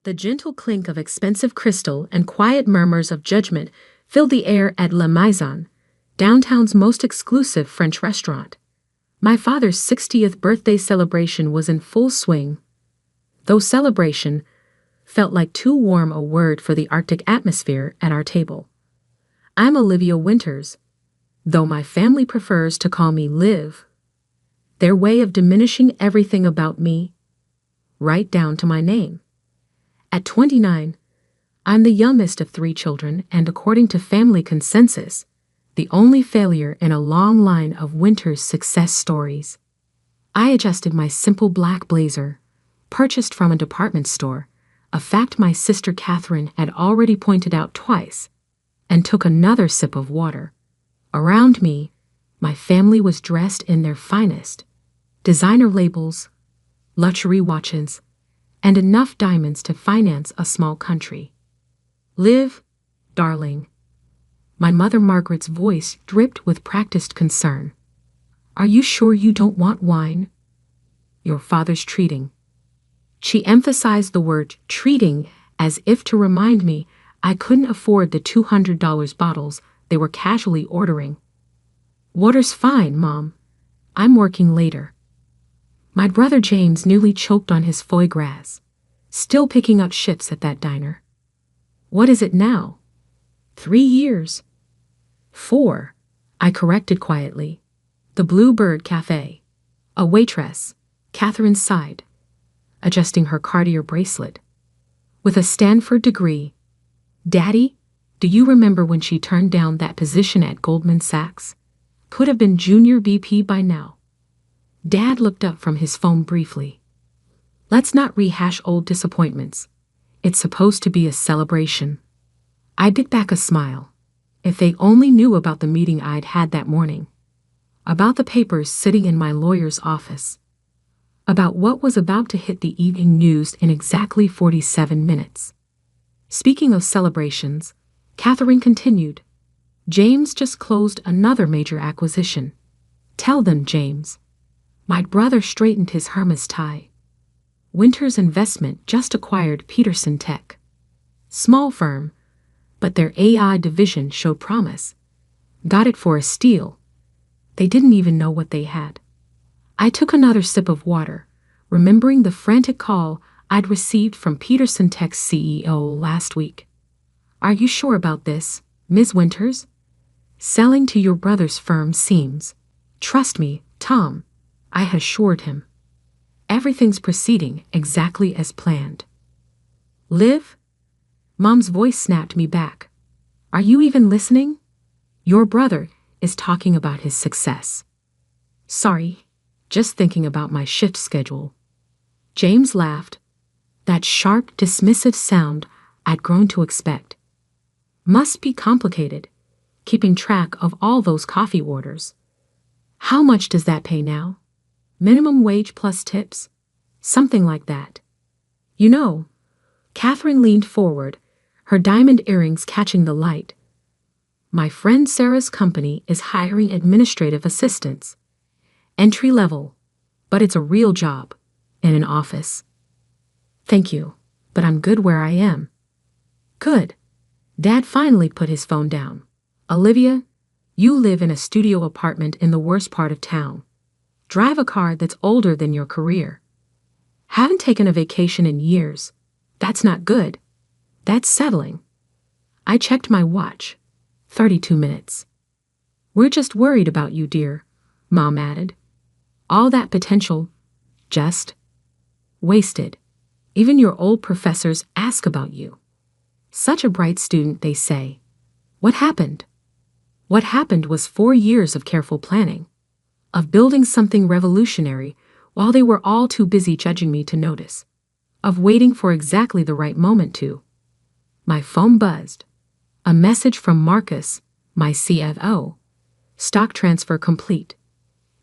The gentle clink of expensive crystal and quiet murmurs of judgment filled the air at La Maison, downtown's most exclusive French restaurant. My father's 60th birthday celebration was in full swing. Though celebration felt like too warm a word for the Arctic atmosphere at our table. I'm Olivia Winters, though my family prefers to call me Liv. Their way of diminishing everything about me, right down to my name. At 29, I'm the youngest of 3 children and, according to family consensus, the only failure in a long line of Winters' success stories. I adjusted my simple black blazer, purchased from a department store, a fact my sister Catherine had already pointed out twice, and took another sip of water. Around me, my family was dressed in their finest, designer labels, luxury watches, and enough diamonds to finance a small country. Liv, darling. My mother Margaret's voice dripped with practiced concern. Are you sure you don't want wine? Your father's treating. She emphasized the word treating as if to remind me I couldn't afford the $200 bottles they were casually ordering. Water's fine, Mom. I'm working later. My brother James newly choked on his foie gras, still picking up shifts at that diner. What is it now? 3 years. 4, I corrected quietly. The Bluebird Cafe. A waitress, Catherine sighed, adjusting her Cartier bracelet. With a Stanford degree. Daddy, do you remember when she turned down that position at Goldman Sachs? Could have been junior VP by now. Dad looked up from his phone briefly. Let's not rehash old disappointments. It's supposed to be a celebration. I bit back a smile. If they only knew about the meeting I'd had that morning. About the papers sitting in my lawyer's office. About what was about to hit the evening news in exactly 47 minutes. Speaking of celebrations, Catherine continued. James just closed another major acquisition. Tell them, James. My brother straightened his Hermes tie. Winters Investment just acquired Peterson Tech. Small firm, but their AI division showed promise. Got it for a steal. They didn't even know what they had. I took another sip of water, remembering the frantic call I'd received from Peterson Tech's CEO last week. Are you sure about this, Ms. Winters? Selling to your brother's firm seems. Trust me, Tom, I had assured him. Everything's proceeding exactly as planned. Liv? Mom's voice snapped me back. Are you even listening? Your brother is talking about his success. Sorry, just thinking about my shift schedule. James laughed. That sharp, dismissive sound I'd grown to expect. Must be complicated, keeping track of all those coffee orders. How much does that pay now? Minimum wage plus tips? Something like that. You know, Catherine leaned forward, her diamond earrings catching the light. My friend Sarah's company is hiring administrative assistants. Entry level, but it's a real job, in an office. Thank you, but I'm good where I am. Good. Dad finally put his phone down. Olivia, you live in a studio apartment in the worst part of town. Drive a car that's older than your career. Haven't taken a vacation in years. That's not good. That's settling. I checked my watch. 32 minutes. We're just worried about you, dear, Mom added. All that potential, just wasted. Even your old professors ask about you. Such a bright student, they say. What happened? What happened was 4 years of careful planning, of building something revolutionary while they were all too busy judging me to notice, of waiting for exactly the right moment to. My phone buzzed. A message from Marcus, my CFO. Stock transfer complete.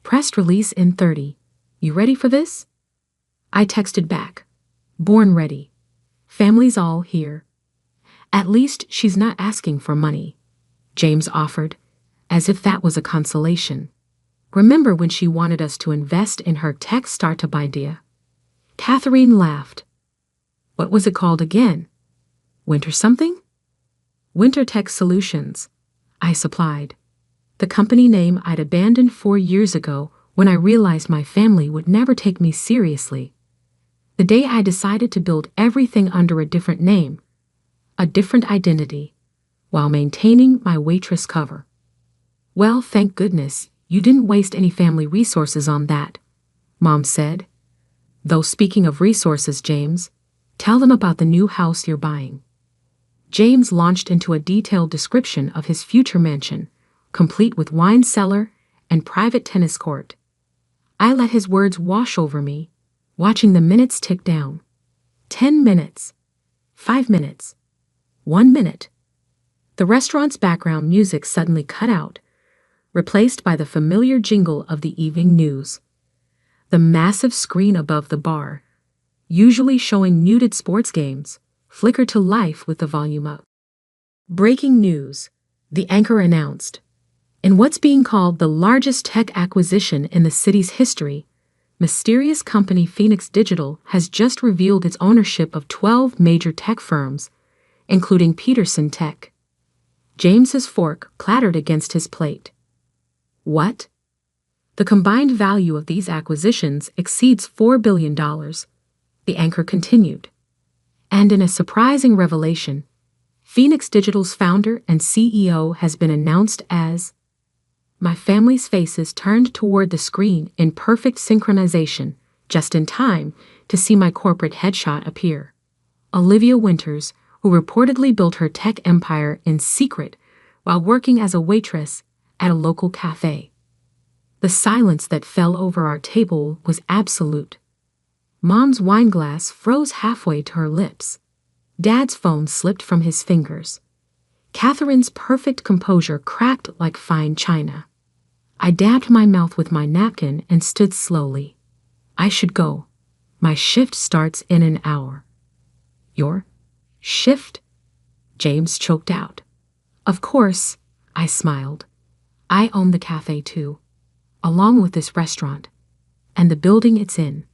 Press release in 30. You ready for this? I texted back. Born ready. Family's all here. At least she's not asking for money, James offered, as if that was a consolation. Remember when she wanted us to invest in her tech startup idea? Catherine laughed. What was it called again? Winter something? Winter Tech Solutions, I supplied. The company name I'd abandoned 4 years ago when I realized my family would never take me seriously. The day I decided to build everything under a different name, a different identity, while maintaining my waitress cover. Well, thank goodness, you didn't waste any family resources on that, Mom said. Though speaking of resources, James, tell them about the new house you're buying. James launched into a detailed description of his future mansion, complete with wine cellar and private tennis court. I let his words wash over me, watching the minutes tick down. 10 minutes. 5 minutes. 1 minute. The restaurant's background music suddenly cut out, replaced by the familiar jingle of the evening news. The massive screen above the bar, usually showing muted sports games, flickered to life with the volume up. Breaking news, the anchor announced. In what's being called the largest tech acquisition in the city's history, mysterious company Phoenix Digital has just revealed its ownership of 12 major tech firms, including Peterson Tech. James's fork clattered against his plate. What? The combined value of these acquisitions exceeds $4 billion, the anchor continued. And in a surprising revelation, Phoenix Digital's founder and CEO has been announced as. My family's faces turned toward the screen in perfect synchronization, just in time to see my corporate headshot appear. Olivia Winters, who reportedly built her tech empire in secret while working as a waitress at a local cafe. The silence that fell over our table was absolute. Mom's wine glass froze halfway to her lips. Dad's phone slipped from his fingers. Catherine's perfect composure cracked like fine china. I dabbed my mouth with my napkin and stood slowly. I should go. My shift starts in an hour. Your shift? James choked out. Of course, I smiled. I own the cafe too, along with this restaurant, and the building it's in.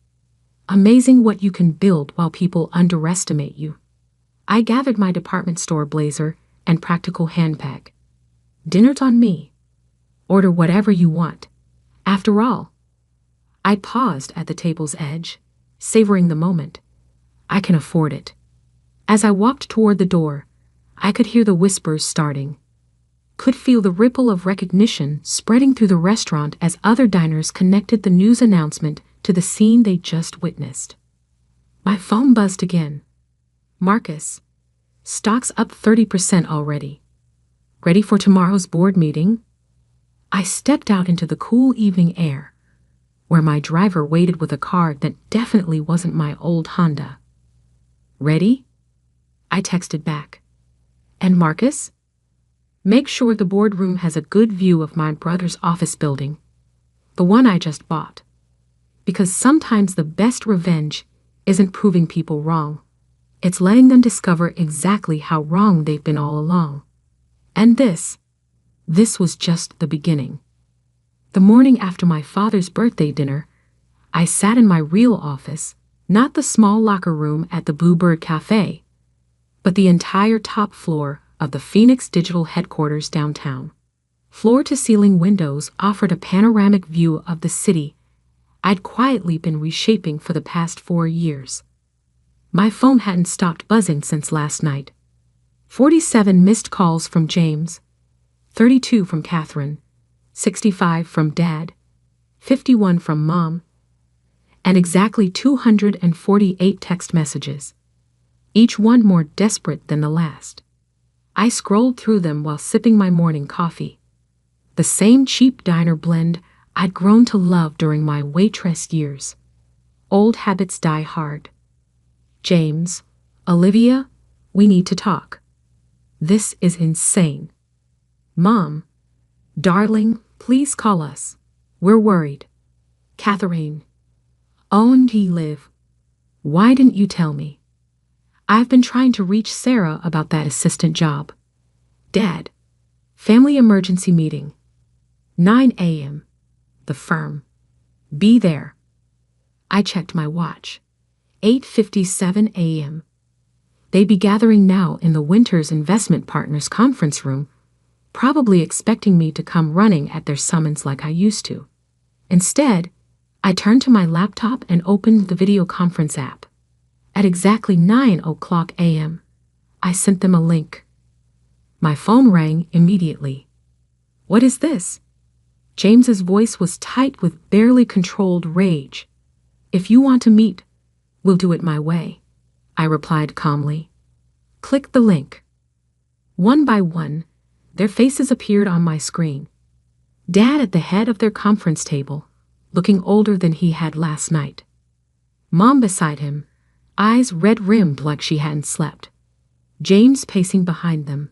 Amazing what you can build while people underestimate you. I gathered my department store blazer and practical handbag. Dinner's on me. Order whatever you want. After all, I paused at the table's edge, savoring the moment. I can afford it. As I walked toward the door, I could hear the whispers starting. Could feel the ripple of recognition spreading through the restaurant as other diners connected the news announcement to the scene they just witnessed. My phone buzzed again. Marcus, stock's up 30% already. Ready for tomorrow's board meeting? I stepped out into the cool evening air, where my driver waited with a car that definitely wasn't my old Honda. Ready? I texted back. And Marcus? Make sure the boardroom has a good view of my brother's office building, the one I just bought. Because sometimes the best revenge isn't proving people wrong. It's letting them discover exactly how wrong they've been all along. And this was just the beginning. The morning after my father's birthday dinner, I sat in my real office, not the small locker room at the Bluebird Cafe, but the entire top floor of the Phoenix Digital headquarters downtown. Floor-to-ceiling windows offered a panoramic view of the city I'd quietly been reshaping for the past 4 years. My phone hadn't stopped buzzing since last night. 47 missed calls from James, 32 from Catherine, 65 from Dad, 51 from Mom, and exactly 248 text messages, each one more desperate than the last. I scrolled through them while sipping my morning coffee, the same cheap diner blend I'd grown to love during my waitress years. Old habits die hard. James, Olivia, we need to talk. This is insane. Mom, darling, please call us. We're worried. Catherine, owned he live. Why didn't you tell me? I've been trying to reach Sarah about that assistant job. Dad, family emergency meeting. 9 a.m. The firm. Be there. I checked my watch. 8:57 a.m. They'd be gathering now in the Winters Investment Partners conference room, probably expecting me to come running at their summons like I used to. Instead, I turned to my laptop and opened the video conference app. At exactly 9:00 a.m., I sent them a link. My phone rang immediately. "What is this?" James's voice was tight with barely controlled rage. "If you want to meet, we'll do it my way," I replied calmly. "Click the link." One by one, their faces appeared on my screen. Dad at the head of their conference table, looking older than he had last night. Mom beside him, eyes red-rimmed like she hadn't slept. James pacing behind them,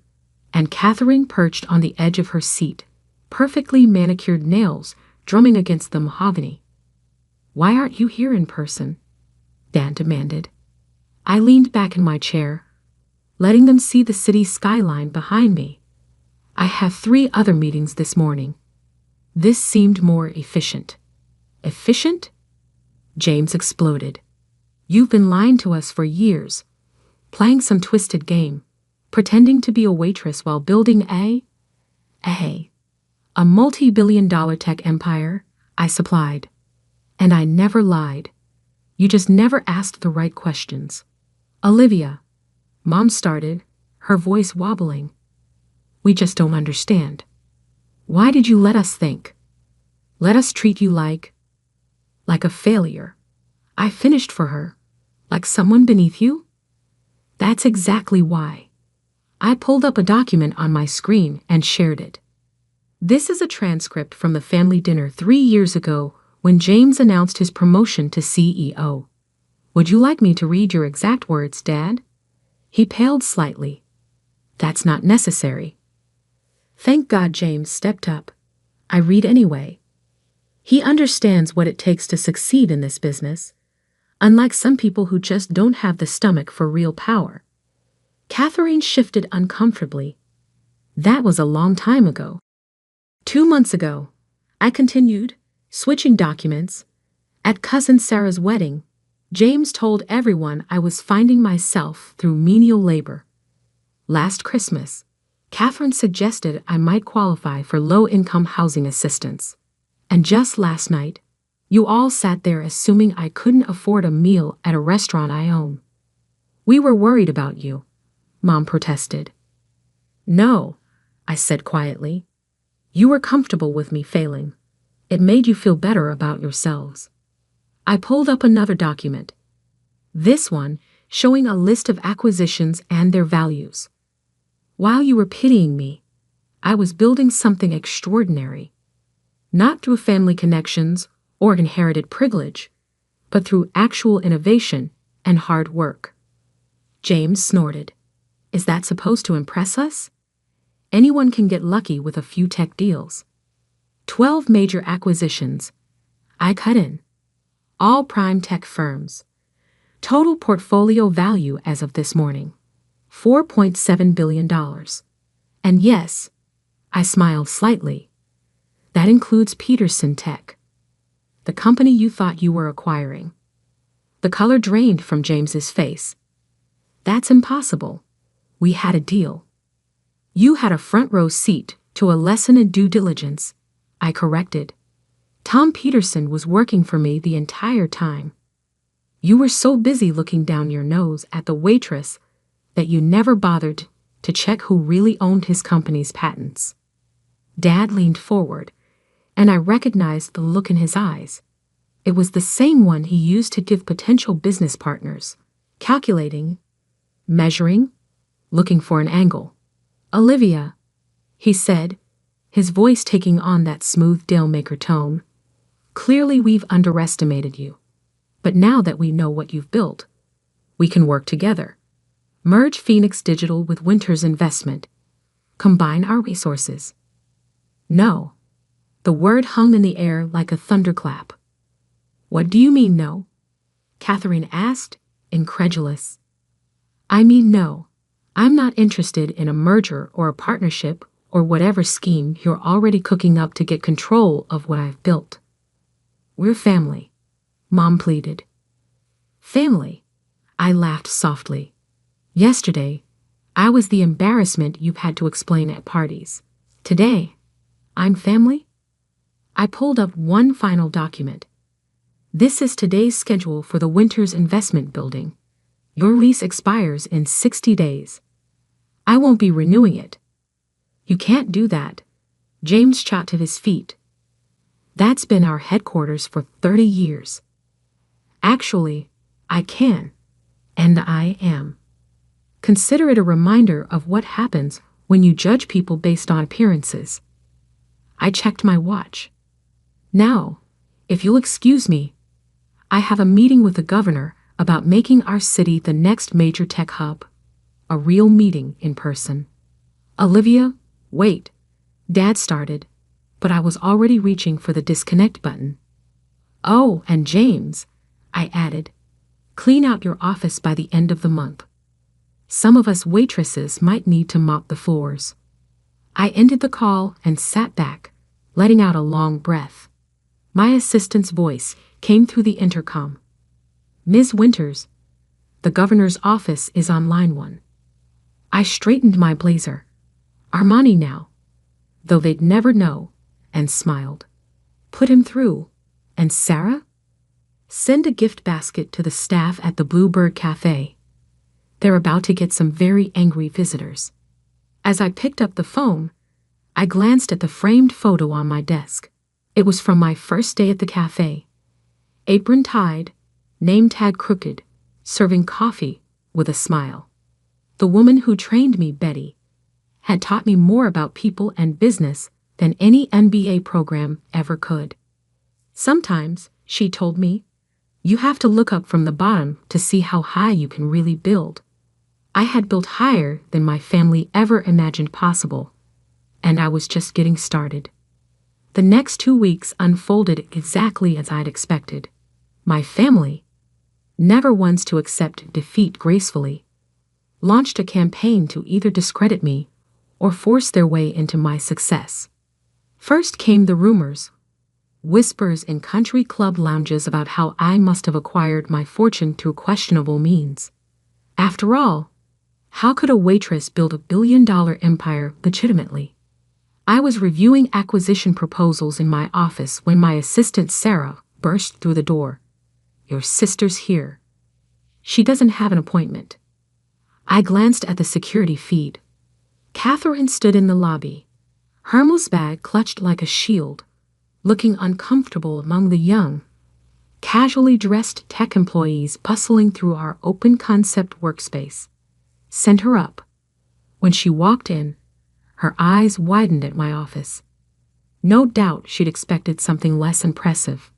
and Catherine perched on the edge of her seat, perfectly manicured nails drumming against the mahogany. "Why aren't you here in person?" Dad demanded. I leaned back in my chair, letting them see the city skyline behind me. "I have 3 other meetings this morning." This seemed more efficient. "Efficient?" James exploded. "You've been lying to us for years, playing some twisted game, pretending to be a waitress while building a multi-billion-dollar tech empire," I supplied. "And I never lied. You just never asked the right questions." "Olivia," Mom started, her voice wobbling. "We just don't understand. Why did you let us think? Let us treat you like a failure?" I finished for her. "Like someone beneath you?" "That's exactly why." I pulled up a document on my screen and shared it. This is a transcript from the family dinner 3 years ago when James announced his promotion to CEO. "Would you like me to read your exact words, Dad?" He paled slightly. "That's not necessary." Thank God James stepped up. I read anyway. He understands what it takes to succeed in this business, unlike some people who just don't have the stomach for real power. Catherine shifted uncomfortably. "That was a long time ago." 2 months ago, I continued, switching documents. "At Cousin Sarah's wedding, James told everyone I was finding myself through menial labor. Last Christmas, Catherine suggested I might qualify for low-income housing assistance. And just last night, you all sat there assuming I couldn't afford a meal at a restaurant I own. We were worried about you," Mom protested. "No," I said quietly. "You were comfortable with me failing. It made you feel better about yourselves." I pulled up another document. This one showing a list of acquisitions and their values. While you were pitying me, I was building something extraordinary. Not through family connections or inherited privilege, but through actual innovation and hard work. James snorted. "Is that supposed to impress us? Anyone can get lucky with a few tech deals." 12 major acquisitions. I cut in. All prime tech firms. Total portfolio value as of this morning, $4.7 billion. And yes, I smiled slightly. That includes Peterson Tech, the company you thought you were acquiring. The color drained from James's face. "That's impossible. We had a deal." "You had a front row seat to a lesson in due diligence," I corrected. "Tom Peterson was working for me the entire time. You were so busy looking down your nose at the waitress that you never bothered to check who really owned his company's patents." Dad leaned forward, and I recognized the look in his eyes. It was the same one he used to give potential business partners, calculating, measuring, looking for an angle. "Olivia," he said, his voice taking on that smooth deal-maker tone, "clearly we've underestimated you. But now that we know what you've built, we can work together. Merge Phoenix Digital with Winters Investment. Combine our resources." "No." The word hung in the air like a thunderclap. "What do you mean, no?" Catherine asked, incredulous. "I mean no. I'm not interested in a merger or a partnership or whatever scheme you're already cooking up to get control of what I've built. We're family," Mom pleaded. "Family?" I laughed softly. Yesterday, I was the embarrassment you've had to explain at parties. Today, I'm family? I pulled up one final document. This is today's schedule for the Winters Investment Building. Your lease expires in 60 days. I won't be renewing it. You can't do that. James shot to his feet. That's been our headquarters for 30 years. Actually, I can. And I am. Consider it a reminder of what happens when you judge people based on appearances. I checked my watch. Now, if you'll excuse me, I have a meeting with the governor about making our city the next major tech hub. A real meeting in person. Olivia, wait. Dad started, but I was already reaching for the disconnect button. Oh, and James, I added, clean out your office by the end of the month. Some of us waitresses might need to mop the floors. I ended the call and sat back, letting out a long breath. My assistant's voice came through the intercom. Ms. Winters, the governor's office is on line 1. I straightened my blazer. Armani now, though they'd never know, and smiled. Put him through. And Sarah? Send a gift basket to the staff at the Bluebird Cafe. They're about to get some very angry visitors. As I picked up the phone, I glanced at the framed photo on my desk. It was from my first day at the cafe. Apron tied, name tag crooked, serving coffee with a smile. The woman who trained me, Betty, had taught me more about people and business than any MBA program ever could. Sometimes, she told me, you have to look up from the bottom to see how high you can really build. I had built higher than my family ever imagined possible, and I was just getting started. The next 2 weeks unfolded exactly as I'd expected. My family, never ones to accept defeat gracefully, launched a campaign to either discredit me or force their way into my success. First came the rumors, whispers in country club lounges about how I must have acquired my fortune through questionable means. After all, how could a waitress build a billion-dollar empire legitimately? I was reviewing acquisition proposals in my office when my assistant Sarah burst through the door. Your sister's here. She doesn't have an appointment. I glanced at the security feed. Catherine stood in the lobby, Hermel's bag clutched like a shield, looking uncomfortable among the young, casually dressed tech employees bustling through our open-concept workspace. Sent her up. When she walked in, her eyes widened at my office. No doubt she'd expected something less impressive.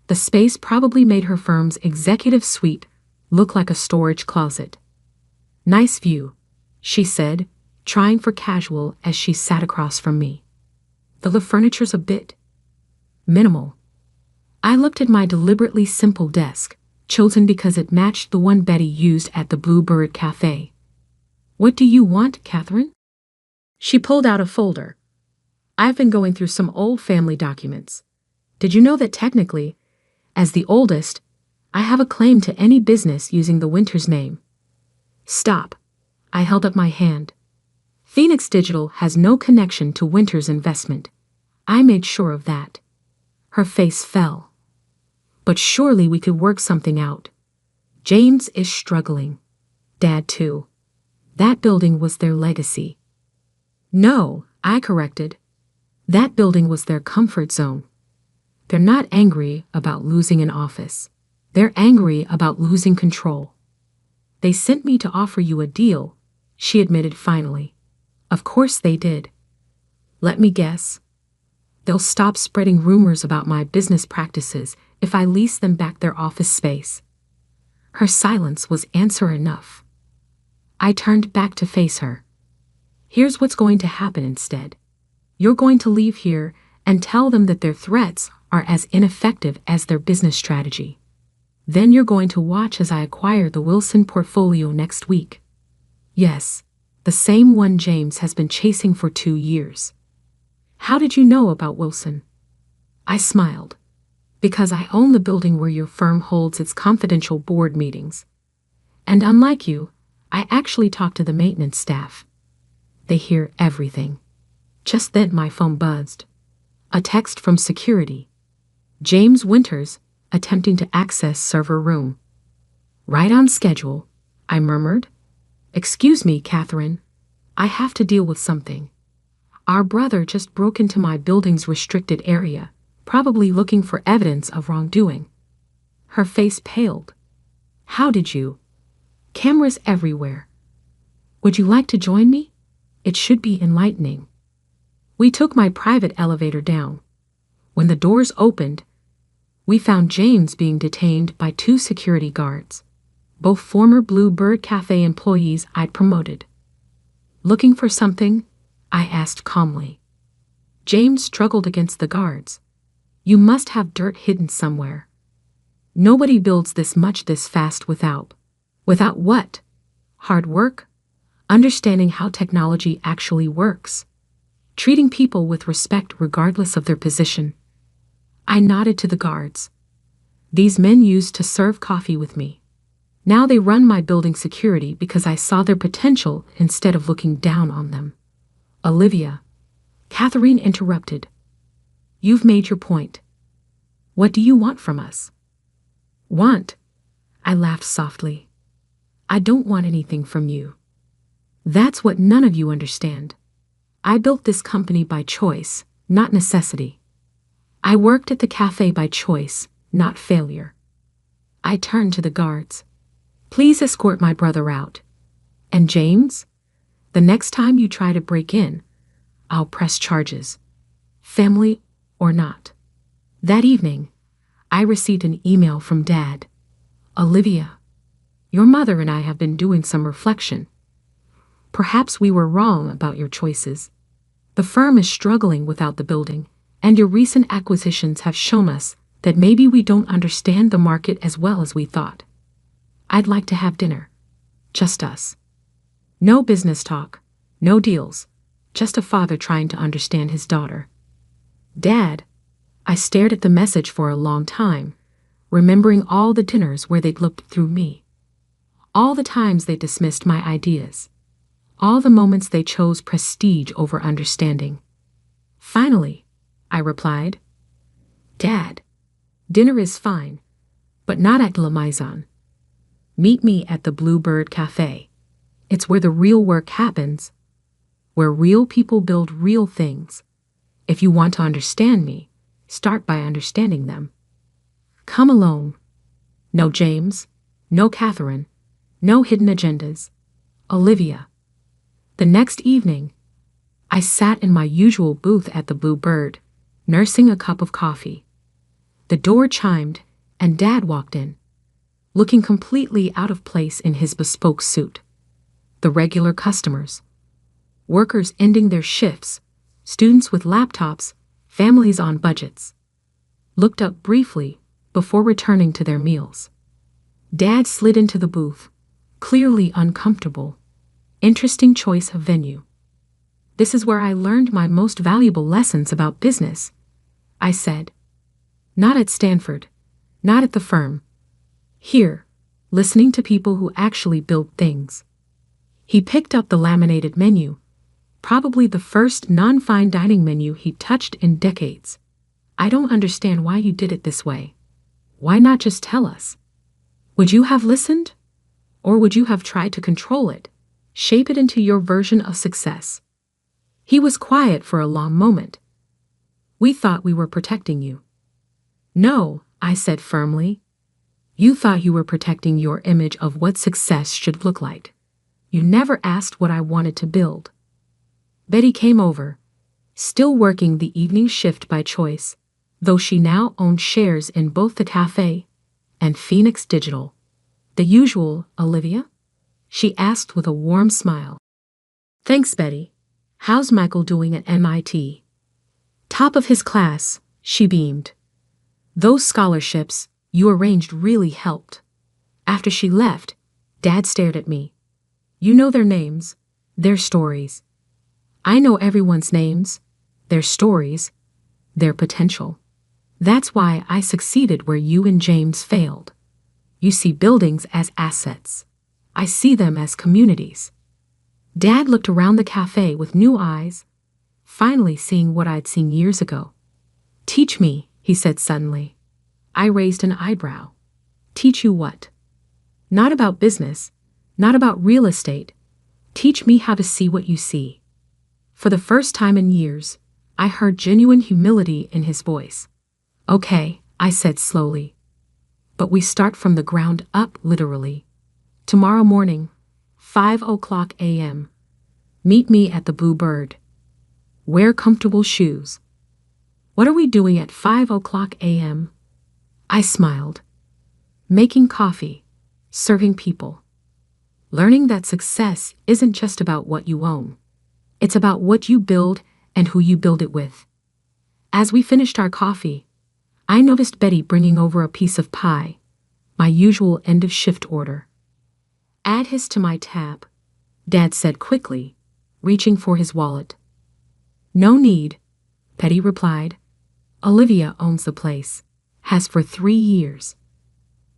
The space probably made her firm's executive suite look like a storage closet. Nice view, she said, trying for casual as she sat across from me. Though the furniture's a bit minimal. I looked at my deliberately simple desk, chosen because it matched the one Betty used at the Bluebird Cafe. What do you want, Catherine? She pulled out a folder. I've been going through some old family documents. Did you know that technically, as the oldest, I have a claim to any business using the Winters name? Stop. I held up my hand. Phoenix Digital has no connection to Winters Investment. I made sure of that. Her face fell. But surely we could work something out. James is struggling. Dad too. That building was their legacy. No, I corrected. That building was their comfort zone. They're not angry about losing an office. They're angry about losing control. They sent me to offer you a deal, she admitted finally. Of course they did. Let me guess. They'll stop spreading rumors about my business practices if I lease them back their office space. Her silence was answer enough. I turned back to face her. Here's what's going to happen instead. You're going to leave here and tell them that their threats are as ineffective as their business strategy. Then you're going to watch as I acquire the Wilson portfolio next week. Yes, the same one James has been chasing for 2 years. How did you know about Wilson? I smiled. Because I own the building where your firm holds its confidential board meetings. And unlike you, I actually talked to the maintenance staff. They hear everything. Just then my phone buzzed. A text from security. James Winters, attempting to access server room. Right on schedule, I murmured. Excuse me, Catherine. I have to deal with something. Our brother just broke into my building's restricted area, probably looking for evidence of wrongdoing. Her face paled. How did you? Cameras everywhere. Would you like to join me? It should be enlightening. We took my private elevator down. When the doors opened, we found James being detained by 2 security guards, both former Blue Bird Cafe employees I'd promoted. Looking for something? I asked calmly. James struggled against the guards. You must have dirt hidden somewhere. Nobody builds this much this fast without. Without what? Hard work? Understanding how technology actually works. Treating people with respect regardless of their position. I nodded to the guards. These men used to serve coffee with me. Now they run my building security because I saw their potential instead of looking down on them. Olivia. Catherine interrupted. You've made your point. What do you want from us? Want? I laughed softly. I don't want anything from you. That's what none of you understand. I built this company by choice, not necessity. I worked at the cafe by choice, not failure. I turned to the guards. Please escort my brother out. And James? The next time you try to break in, I'll press charges. Family or not. That evening, I received an email from Dad. Olivia, your mother and I have been doing some reflection. Perhaps we were wrong about your choices. The firm is struggling without the building, and your recent acquisitions have shown us that maybe we don't understand the market as well as we thought. I'd like to have dinner. Just us. No business talk, no deals, just a father trying to understand his daughter. Dad, I stared at the message for a long time, remembering all the dinners where they'd looked through me. All the times they dismissed my ideas. All the moments they chose prestige over understanding. Finally, I replied, Dad, dinner is fine, but not at La Maison. Meet me at the Blue Bird Cafe. It's where the real work happens, where real people build real things. If you want to understand me, start by understanding them. Come alone. No James, no Catherine, no hidden agendas. Olivia. The next evening, I sat in my usual booth at the Blue Bird, nursing a cup of coffee. The door chimed, and Dad walked in, looking completely out of place in his bespoke suit. The regular customers, workers ending their shifts, students with laptops, families on budgets, looked up briefly before returning to their meals. Dad slid into the booth, clearly uncomfortable. Interesting choice of venue. This is where I learned my most valuable lessons about business, I said. Not at Stanford, not at the firm. Here, listening to people who actually build things. He picked up the laminated menu, probably the first non-fine dining menu he'd touched in decades. I don't understand why you did it this way. Why not just tell us? Would you have listened? Or would you have tried to control it, shape it into your version of success? He was quiet for a long moment. We thought we were protecting you. No, I said firmly. You thought you were protecting your image of what success should look like. You never asked what I wanted to build. Betty came over, still working the evening shift by choice, though she now owned shares in both the cafe and Phoenix Digital. The usual, Olivia? She asked with a warm smile. Thanks, Betty. How's Michael doing at MIT? Top of his class, she beamed. Those scholarships you arranged really helped. After she left, Dad stared at me. You know their names, their stories. I know everyone's names, their stories, their potential. That's why I succeeded where you and James failed. You see buildings as assets, I see them as communities. Dad looked around the cafe with new eyes, finally seeing what I'd seen years ago. Teach me, he said suddenly. I raised an eyebrow. Teach you what? Not about business, not about real estate. Teach me how to see what you see. For the first time in years, I heard genuine humility in his voice. Okay, I said slowly. But we start from the ground up, literally. Tomorrow morning, 5:00 a.m. Meet me at the Bluebird. Wear comfortable shoes. What are we doing at 5:00 a.m.? I smiled. Making coffee, serving people. Learning that success isn't just about what you own. It's about what you build and who you build it with. As we finished our coffee, I noticed Betty bringing over a piece of pie, my usual end-of-shift order. Add his to my tab, Dad said quickly, reaching for his wallet. No need, Betty replied. Olivia owns the place, has for 3 years.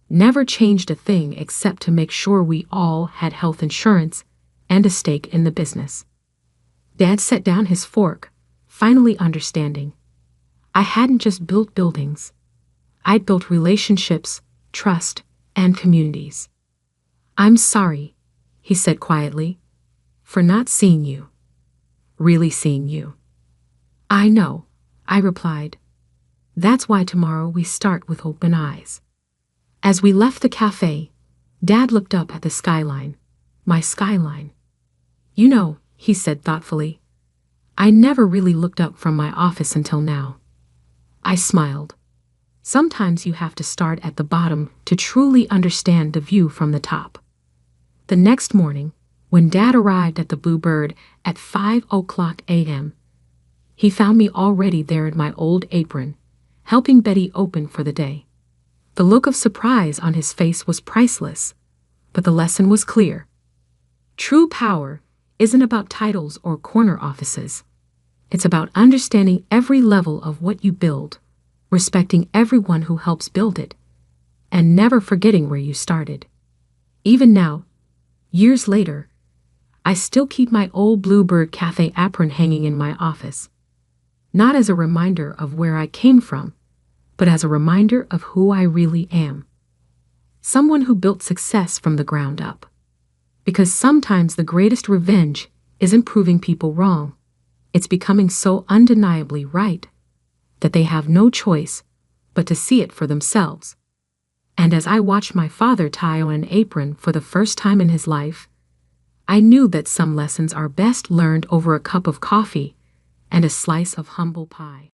Never changed a thing except to make sure we all had health insurance and a stake in the business. Dad set down his fork, finally understanding. I hadn't just built buildings. I'd built relationships, trust, and communities. I'm sorry, he said quietly, for not seeing you. Really seeing you. I know, I replied. That's why tomorrow we start with open eyes. As we left the cafe, Dad looked up at the skyline, my skyline. You know, he said thoughtfully, I never really looked up from my office until now. I smiled. Sometimes you have to start at the bottom to truly understand the view from the top. The next morning, when Dad arrived at the Bluebird at 5:00 a.m., he found me already there in my old apron, helping Betty open for the day. The look of surprise on his face was priceless, but the lesson was clear. True power isn't about titles or corner offices. It's about understanding every level of what you build, respecting everyone who helps build it, and never forgetting where you started. Even now, years later, I still keep my old Bluebird Cafe apron hanging in my office. Not as a reminder of where I came from, but as a reminder of who I really am. Someone who built success from the ground up. Because sometimes the greatest revenge isn't proving people wrong. It's becoming so undeniably right that they have no choice but to see it for themselves. And as I watched my father tie on an apron for the first time in his life, I knew that some lessons are best learned over a cup of coffee and a slice of humble pie.